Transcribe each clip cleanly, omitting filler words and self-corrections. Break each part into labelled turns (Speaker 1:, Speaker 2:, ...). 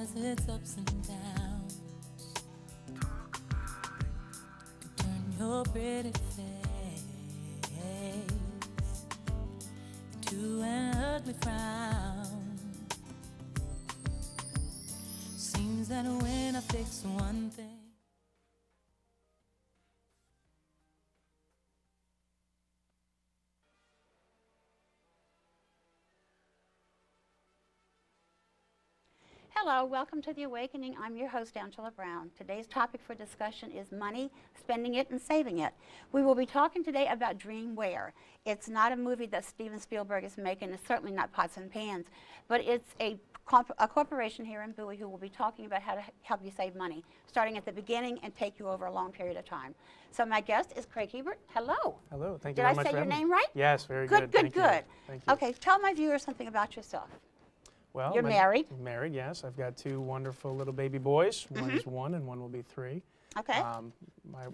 Speaker 1: has its ups and downs. Turn your pretty face into an ugly frown. Seems that when I fix one thing.
Speaker 2: Hello, welcome to The Awakening. I'm your host, Angela Brown. Today's topic for discussion is money, spending it, and saving it. We will be talking today about Dreamwear. It's not a movie that Steven Spielberg is making. It's certainly not Pots and Pans, but it's a corporation here in Bowie who will be talking about how to help you save money, starting at the beginning and take you over a long period of time. So my guest is Craig Herbert. Hello.
Speaker 3: Hello. Thank you very much.
Speaker 2: Did I say your name right?
Speaker 3: Yes, very good.
Speaker 2: Good.
Speaker 3: Thank you.
Speaker 2: Okay, tell my viewers something about yourself.
Speaker 3: Well,
Speaker 2: you're married?
Speaker 3: Married, yes. I've got two wonderful little baby boys. One is 1 and one will be 3.
Speaker 2: Okay.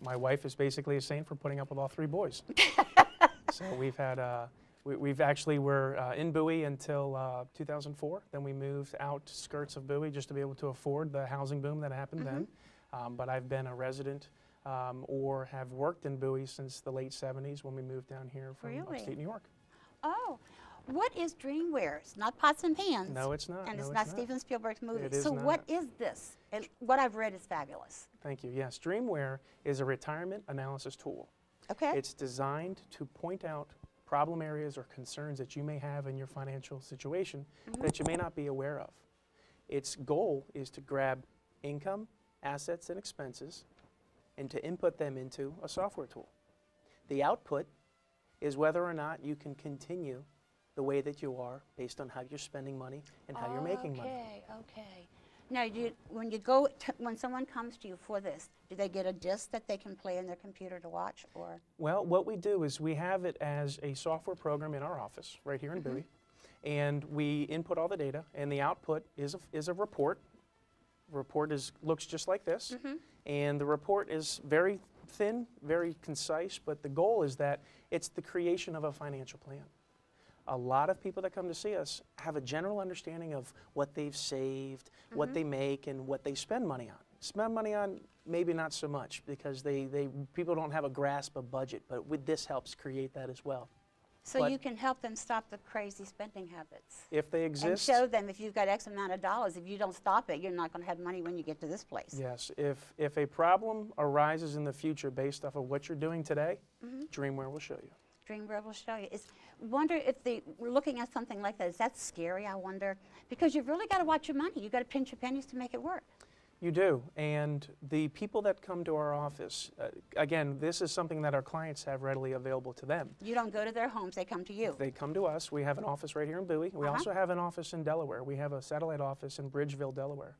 Speaker 3: My wife is basically a saint for putting up with all 3 boys. So we've had, we're in Bowie until 2004. Then we moved out skirts of Bowie just to be able to afford the housing boom that happened then. But I've been a resident or have worked in Bowie since the late 70s when we moved down here from upstate New York.
Speaker 2: Oh. What is Dreamwear? It's not Pots and Pans.
Speaker 3: No, it's not.
Speaker 2: And it's not Steven Spielberg's movie.
Speaker 3: It is
Speaker 2: so
Speaker 3: not.
Speaker 2: what is this? And what I've read is fabulous.
Speaker 3: Thank you. Yes, Dreamwear is a retirement analysis tool.
Speaker 2: Okay.
Speaker 3: It's designed to point out problem areas or concerns that you may have in your financial situation that you may not be aware of. Its goal is to grab income, assets, and expenses and to input them into a software tool. The output is whether or not you can continue the way that you are based on how you're spending money and how you're making money.
Speaker 2: Okay. Now, when someone comes to you for this, do they get a disc that they can play in their computer to watch, or?
Speaker 3: Well, what we do is we have it as a software program in our office right here in Bowie, and we input all the data, and the output is a report. The report looks just like this, and the report is very thin, very concise, but the goal is that it's the creation of a financial plan. A lot of people that come to see us have a general understanding of what they've saved, what they make, and what they spend money on. Spend money on, maybe not so much, because people don't have a grasp of budget, but this helps create that as well.
Speaker 2: So you can help them stop the crazy spending habits.
Speaker 3: If they exist.
Speaker 2: And show them if you've got X amount of dollars, if you don't stop it, you're not going to have money when you get to this place.
Speaker 3: Yes. If a problem arises in the future based off of what you're doing today, Dreamwear will show you.
Speaker 2: Dreamwear will show you. Wonder if we're looking at something like that. Is that scary, I wonder? Because you've really got to watch your money. You've got to pinch your pennies to make it work.
Speaker 3: You do. And the people that come to our office, again, this is something that our clients have readily available to them.
Speaker 2: You don't go to their homes. They come to you.
Speaker 3: They come to us. We have an office right here in Bowie. We also have an office in Delaware. We have a satellite office in Bridgeville, Delaware.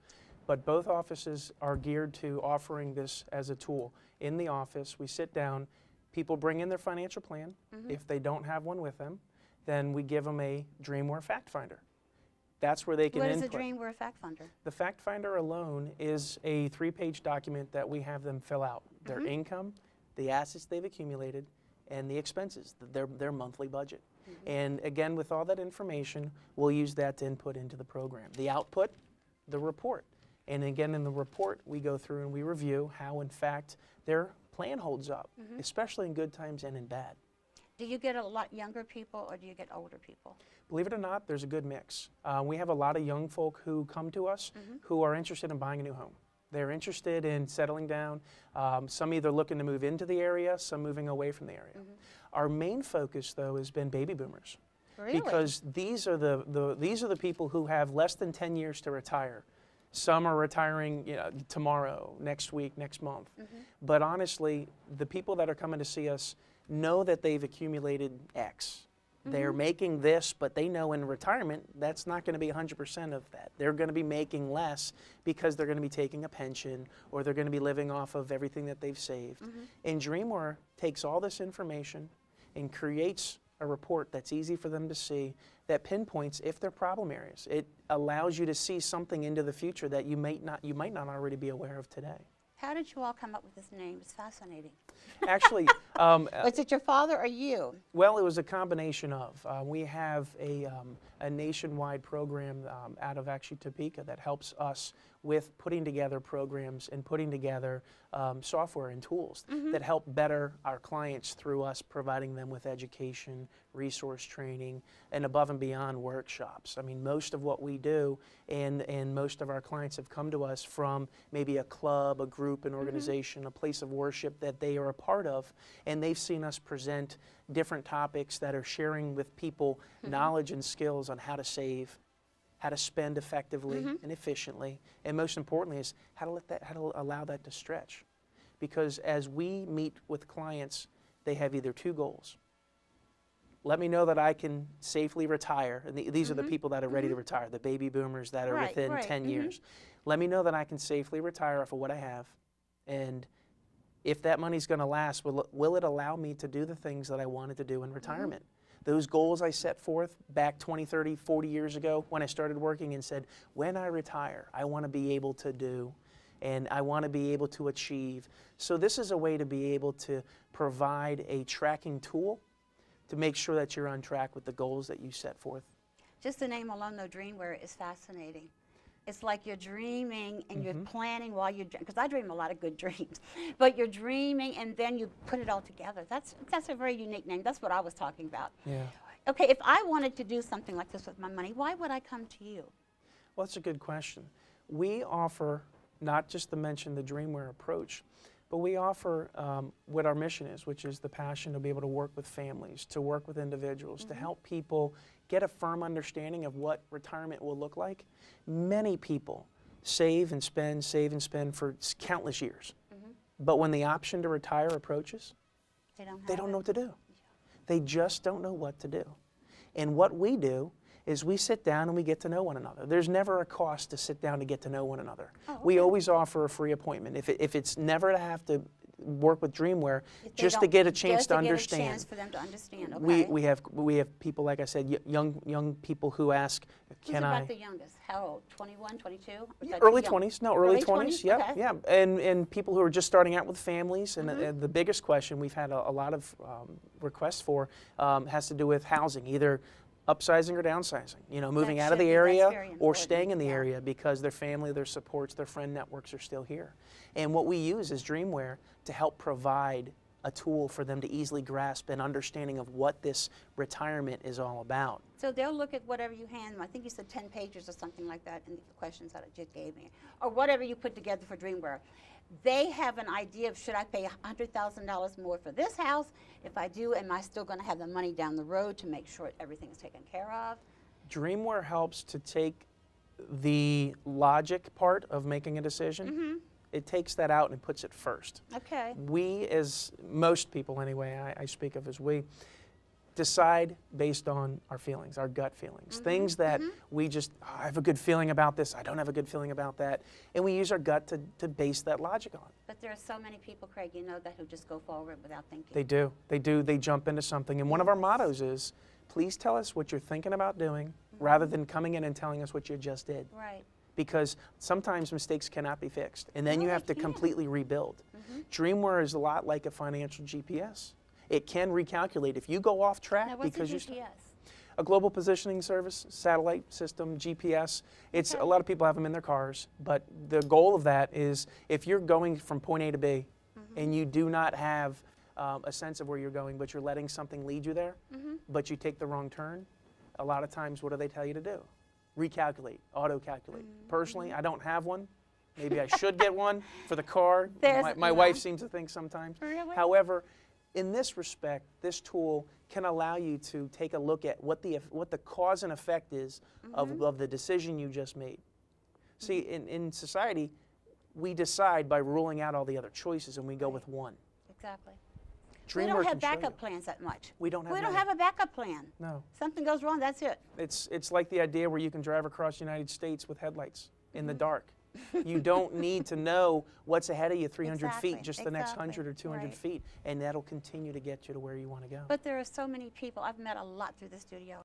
Speaker 3: But both offices are geared to offering this as a tool. In the office, we sit down. People bring in their financial plan. If they don't have one with them, then we give them a Dreamwear Fact Finder. That's where they can input.
Speaker 2: What is a Dreamwear Fact Finder?
Speaker 3: The Fact Finder alone is a 3-page document that we have them fill out. Their income, the assets they've accumulated, and the expenses, their monthly budget. And again, with all that information, we'll use that to input into the program. The output, the report. And again, in the report, we go through and we review how, in fact, their plan holds up, especially in good times and in bad.
Speaker 2: Do you get a lot younger people or do you get older people?
Speaker 3: Believe it or not, there's a good mix. We have a lot of young folk who come to us who are interested in buying a new home. They're interested in settling down, some either looking to move into the area, some moving away from the area. Our main focus, though, has been baby boomers.
Speaker 2: Really?
Speaker 3: Because these are the people who have less than 10 years to retire. Some are retiring tomorrow, next week, next month. But honestly, the people that are coming to see us know that they've accumulated X. They're making this, but they know in retirement that's not going to be 100% of that. They're going to be making less because they're going to be taking a pension or they're going to be living off of everything that they've saved. And Dreamwear takes all this information and creates a report that's easy for them to see that pinpoints if they're problem areas. It allows you to see something into the future that you might not already be aware of today.
Speaker 2: How did you all come up with this name? It's fascinating.
Speaker 3: Actually,
Speaker 2: Was it your father or you?
Speaker 3: well, it was a combination of. We have a nationwide program out of actually Topeka that helps us with putting together programs and putting together software and tools that help better our clients through us providing them with education, resource training, and above and beyond workshops. I mean, most of what we do and most of our clients have come to us from maybe a club, a group, an organization, a place of worship that they are a part of, and they've seen us present different topics that are sharing with people knowledge and skills on how to save, how to spend effectively and efficiently, and most importantly is how to allow that to stretch. Because as we meet with clients, they have either two goals. Let me know that I can safely retire, and these are the people that are ready to retire, the baby boomers that are within 10 years. Let me know that I can safely retire off of what I have, and if that money's going to last, will it allow me to do the things that I wanted to do in retirement? Those goals I set forth back 20, 30, 40 years ago when I started working and said, when I retire, I want to be able to do, and I want to be able to achieve. So this is a way to be able to provide a tracking tool to make sure that you're on track with the goals that you set forth.
Speaker 2: Just the name alone, though, Dreamwear, is fascinating. It's like you're dreaming and you're planning while you're, because I dream a lot of good dreams, but you're dreaming and then you put it all together. That's a very unique name. That's what I was talking about.
Speaker 3: Yeah.
Speaker 2: Okay, if I wanted to do something like this with my money, why would I come to you?
Speaker 3: Well, that's a good question. We offer not just to mention the Dreamwear approach, but we offer what our mission is, which is the passion to be able to work with families, to work with individuals, to help people get a firm understanding of what retirement will look like. Many people save and spend for countless years. But when the option to retire approaches, they don't know what to do. They just don't know what to do. And what we do is we sit down and we get to know one another. There's never a cost to sit down to get to know one another. Oh, okay. We always offer a free appointment. If it's never to have to work with Dreamwear, just to get a chance to understand.
Speaker 2: Just to get a chance for them to understand. Okay.
Speaker 3: We have people, like I said, young people who ask, can I?
Speaker 2: Who's about the youngest? How old? 21, 22?
Speaker 3: Early 20s. No, early 20s. Yeah,
Speaker 2: okay.
Speaker 3: yeah. And people who are just starting out with families. And the biggest question we've had a lot of requests for has to do with housing, either upsizing or downsizing, moving out of the area or staying in the area because their family, their supports, their friend networks are still here. And what we use is Dreamwear to help provide a tool for them to easily grasp an understanding of what this retirement is all about.
Speaker 2: So they'll look at whatever you hand them. I think you said 10 pages or something like that in the questions that you gave me, or whatever you put together for Dreamwear. They have an idea of, should I pay $100,000 more for this house? If I do, am I still going to have the money down the road to make sure everything's taken care of?
Speaker 3: Dreamwear helps to take the logic part of making a decision. It takes that out and puts it first. Okay. We, as most people anyway, I speak of as we, decide based on our feelings, our gut feelings. Things that we just, I have a good feeling about this, I don't have a good feeling about that. And we use our gut to base that logic on.
Speaker 2: But there are so many people, Craig, you know that, who just go forward without thinking.
Speaker 3: They do. They do. They jump into something. And one of our mottos is, please tell us what you're thinking about doing rather than coming in and telling us what you just did.
Speaker 2: Right.
Speaker 3: Because sometimes mistakes cannot be fixed. And then you have to completely rebuild. Dreamwear is a lot like a financial GPS. It can recalculate if you go off track.
Speaker 2: Now, what's
Speaker 3: because
Speaker 2: a GPS?
Speaker 3: A global positioning service, satellite system, GPS. It's a lot of people have them in their cars, but the goal of that is if you're going from point A to B and you do not have a sense of where you're going, but you're letting something lead you there, but you take the wrong turn, a lot of times what do they tell you to do? Recalculate, auto-calculate. Personally, I don't have one. Maybe I should get one for the car. My wife seems to think sometimes.
Speaker 2: Really?
Speaker 3: However, in this respect, this tool can allow you to take a look at what the cause and effect is of the decision you just made. See, in society, we decide by ruling out all the other choices and we go with one.
Speaker 2: Exactly.
Speaker 3: Dreamwear
Speaker 2: we don't have
Speaker 3: can show
Speaker 2: backup
Speaker 3: you.
Speaker 2: plans that much.
Speaker 3: We don't have
Speaker 2: We don't
Speaker 3: many.
Speaker 2: have a backup plan.
Speaker 3: No.
Speaker 2: Something goes wrong, that's it.
Speaker 3: It's like the idea where you can drive across the United States with headlights in the dark. You don't need to know what's ahead of you 300 feet, just the next 100 or 200 feet, and that'll continue to get you to where you want to go.
Speaker 2: But there are so many people, I've met a lot through the studio.